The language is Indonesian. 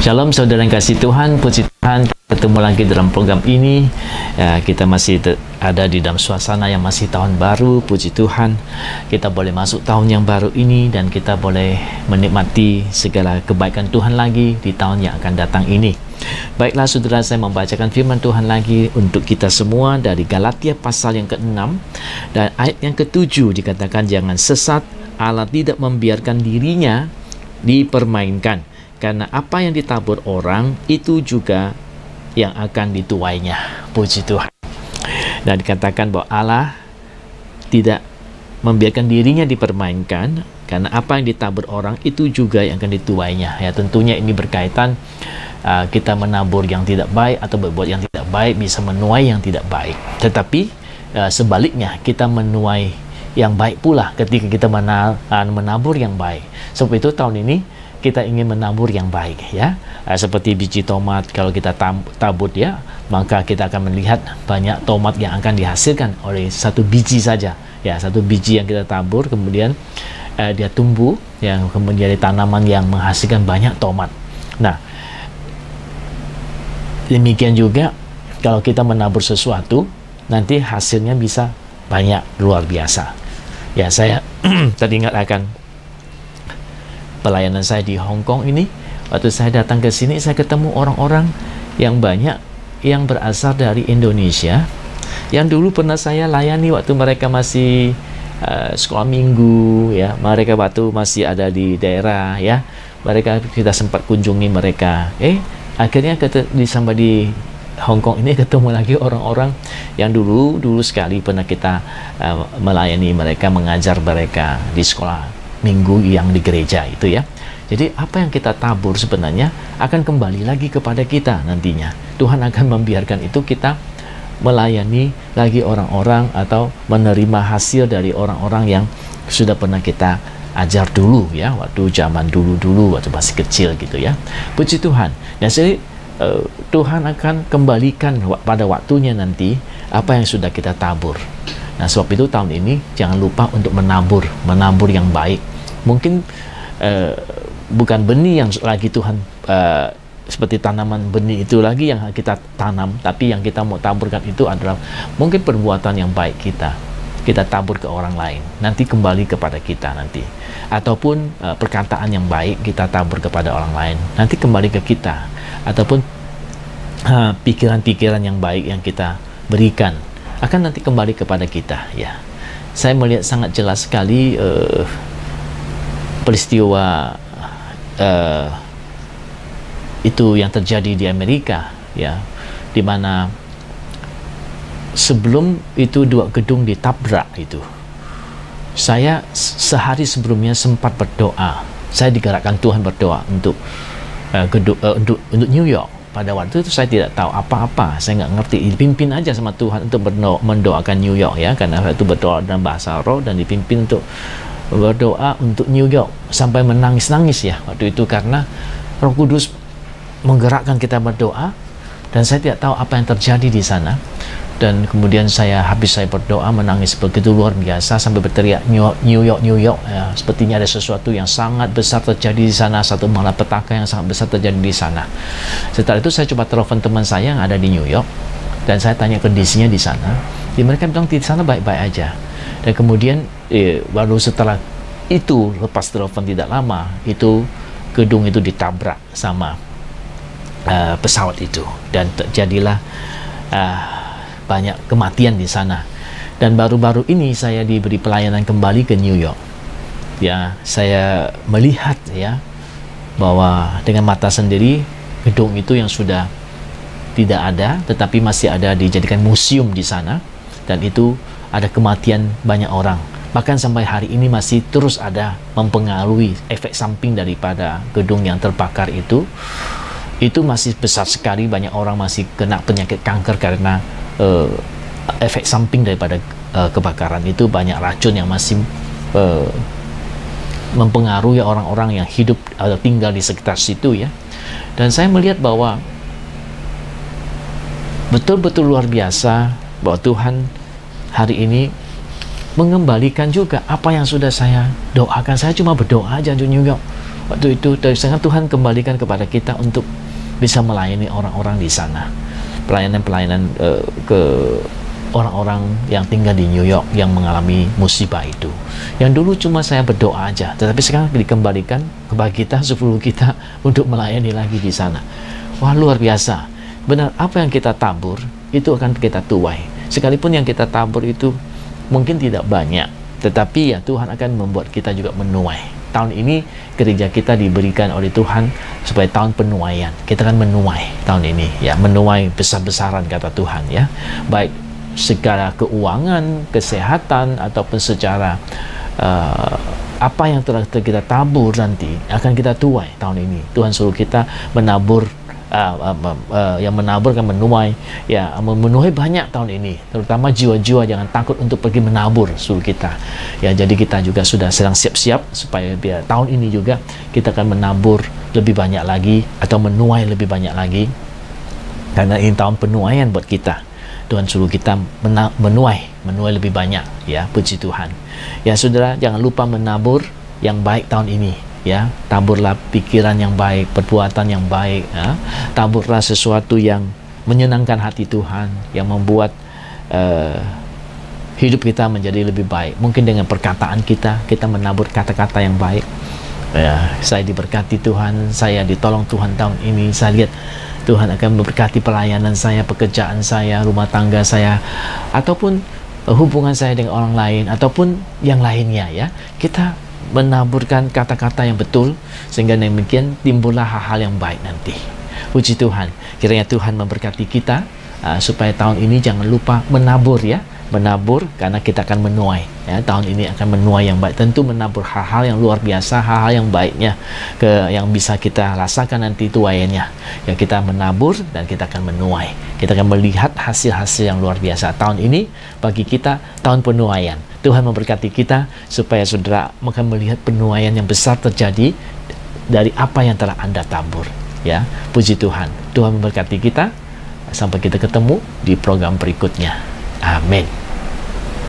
Shalom saudara yang kasih Tuhan, puji Tuhan, ketemu lagi dalam program ini. Kita masih ada di dalam suasana yang masih tahun baru, puji Tuhan. Kita boleh masuk tahun yang baru ini dan kita boleh menikmati segala kebaikan Tuhan lagi di tahun yang akan datang ini. Baiklah saudara, saya membacakan firman Tuhan lagi untuk kita semua dari Galatia pasal yang ke-6 dan ayat yang ke-7 dikatakan, jangan sesat, Allah tidak membiarkan dirinya dipermainkan. Karena apa yang ditabur orang, itu juga yang akan dituainya. Puji Tuhan. Dan dikatakan bahwa Allah tidak membiarkan dirinya dipermainkan. Karena apa yang ditabur orang, itu juga yang akan dituainya. Ya, tentunya ini berkaitan kita menabur yang tidak baik atau berbuat yang tidak baik bisa menuai yang tidak baik. Tetapi sebaliknya, kita menuai yang baik pula ketika kita menabur yang baik. Sebab itu tahun ini kita ingin menabur yang baik, ya. Seperti biji tomat, kalau kita tabur, ya, maka kita akan melihat banyak tomat yang akan dihasilkan oleh satu biji saja, ya. Satu biji yang kita tabur, kemudian dia tumbuh, yang kemudian jadi tanaman yang menghasilkan banyak tomat. Nah, demikian juga kalau kita menabur sesuatu, nanti hasilnya bisa banyak, luar biasa. Ya, saya teringat akan pelayanan saya di Hong Kong ini. Waktu saya datang ke sini, saya ketemu orang-orang yang banyak yang berasal dari Indonesia, yang dulu pernah saya layani waktu mereka masih sekolah minggu, ya. Mereka waktu masih ada di daerah, ya. Kita sempat kunjungi mereka. Akhirnya sampai di Hong Kong ini ketemu lagi orang-orang yang dulu sekali pernah kita melayani mereka, mengajar mereka di sekolah minggu yang di gereja itu, ya. Jadi apa yang kita tabur sebenarnya akan kembali lagi kepada kita nantinya. Tuhan akan membiarkan itu kita melayani lagi orang-orang atau menerima hasil dari orang-orang yang sudah pernah kita ajar dulu, ya, waktu zaman dulu waktu masih kecil gitu, ya. Puji Tuhan. Dan Tuhan akan kembalikan pada waktunya nanti apa yang sudah kita tabur. Nah, sebab itu tahun ini jangan lupa untuk menabur yang baik. Mungkin bukan benih yang lagi Tuhan seperti tanaman benih itu lagi yang kita tanam, tapi yang kita mau taburkan itu adalah mungkin perbuatan yang baik kita tabur ke orang lain, nanti kembali kepada kita nanti. Ataupun perkataan yang baik kita tabur kepada orang lain, nanti kembali ke kita. Ataupun pikiran-pikiran yang baik yang kita berikan akan nanti kembali kepada kita, ya. Saya melihat sangat jelas sekali peristiwa itu yang terjadi di Amerika, ya, di mana sebelum itu 2 gedung ditabrak itu, saya sehari sebelumnya sempat berdoa. Saya digerakkan Tuhan berdoa untuk New York. Pada waktu itu saya tidak tahu apa-apa, saya nggak ngerti, dipimpin aja sama Tuhan untuk mendoakan New York, ya, karena itu berdoa dalam bahasa roh dan dipimpin untuk berdoa untuk New York sampai menangis-nangis, ya, waktu itu karena Roh Kudus menggerakkan kita berdoa dan saya tidak tahu apa yang terjadi di sana. Dan kemudian habis saya berdoa menangis begitu luar biasa sampai berteriak New York, ya, sepertinya ada sesuatu yang sangat besar terjadi di sana, satu malapetaka yang sangat besar terjadi di sana. Setelah itu saya coba telepon teman saya yang ada di New York dan saya tanya kondisinya di sana. Mereka bilang di sana baik-baik aja. Dan kemudian baru setelah itu, lepas telepon tidak lama, itu gedung itu ditabrak sama pesawat itu dan terjadilah banyak kematian di sana. Dan baru-baru ini saya diberi pelayanan kembali ke New York, ya. Saya melihat, ya, bahwa dengan mata sendiri gedung itu yang sudah tidak ada tetapi masih ada dijadikan museum di sana, dan itu ada kematian banyak orang. Bahkan sampai hari ini masih terus ada mempengaruhi efek samping daripada gedung yang terbakar itu masih besar sekali. Banyak orang masih kena penyakit kanker karena efek samping daripada kebakaran itu. Banyak racun yang masih mempengaruhi orang-orang yang hidup atau tinggal di sekitar situ, ya. Dan saya melihat bahwa betul-betul luar biasa bahwa Tuhan hari ini mengembalikan juga apa yang sudah saya doakan. Saya cuma berdoa aja untuk New York waktu itu, dari sangat Tuhan kembalikan kepada kita untuk bisa melayani orang-orang di sana, pelayanan-pelayanan ke orang-orang yang tinggal di New York yang mengalami musibah itu. Yang dulu cuma saya berdoa aja, tetapi sekarang dikembalikan kepada kita, 10 kita untuk melayani lagi di sana. Wah, luar biasa. Benar, apa yang kita tabur itu akan kita tuai. Sekalipun yang kita tabur itu mungkin tidak banyak, tetapi ya Tuhan akan membuat kita juga menuai. Tahun ini gereja kita diberikan oleh Tuhan supaya tahun penuaian. Kita akan menuai tahun ini, ya, menuai besar-besaran kata Tuhan, ya. Baik secara keuangan, kesehatan, ataupun secara apa yang telah kita tabur nanti akan kita tuai tahun ini. Tuhan suruh kita menabur, yang menabur akan menuai, ya, memenuhi banyak tahun ini, terutama jiwa-jiwa. Jangan takut untuk pergi menabur, suruh kita, ya. Jadi kita juga sudah sedang siap-siap supaya biar tahun ini juga kita akan menabur lebih banyak lagi atau menuai lebih banyak lagi, karena ini tahun penuaian buat kita. Tuhan suruh kita menuai lebih banyak, ya. Puji Tuhan, ya. Saudara, jangan lupa menabur yang baik tahun ini, ya. Taburlah pikiran yang baik, perbuatan yang baik, ya. Taburlah sesuatu yang menyenangkan hati Tuhan, yang membuat hidup kita menjadi lebih baik. Mungkin dengan perkataan kita menabur kata-kata yang baik, ya. Saya diberkati Tuhan, saya ditolong Tuhan tahun ini. Saya lihat Tuhan akan memberkati pelayanan saya, pekerjaan saya, rumah tangga saya, ataupun hubungan saya dengan orang lain, ataupun yang lainnya, ya. Kita menaburkan kata-kata yang betul, sehingga demikian timbullah hal-hal yang baik nanti. Puji Tuhan. Kiranya Tuhan memberkati kita, supaya tahun ini jangan lupa menabur, ya. Menabur, karena kita akan menuai, ya. Tahun ini akan menuai yang baik. Tentu menabur hal-hal yang luar biasa, hal-hal yang baiknya, yang bisa kita rasakan nanti tuaiannya, ya. Kita menabur dan kita akan menuai. Kita akan melihat hasil-hasil yang luar biasa. Tahun ini bagi kita tahun penuaian. Tuhan memberkati kita supaya saudara akan melihat penuaian yang besar terjadi dari apa yang telah Anda tabur, ya. Puji Tuhan. Tuhan memberkati kita. Sampai kita ketemu di program berikutnya. Amin.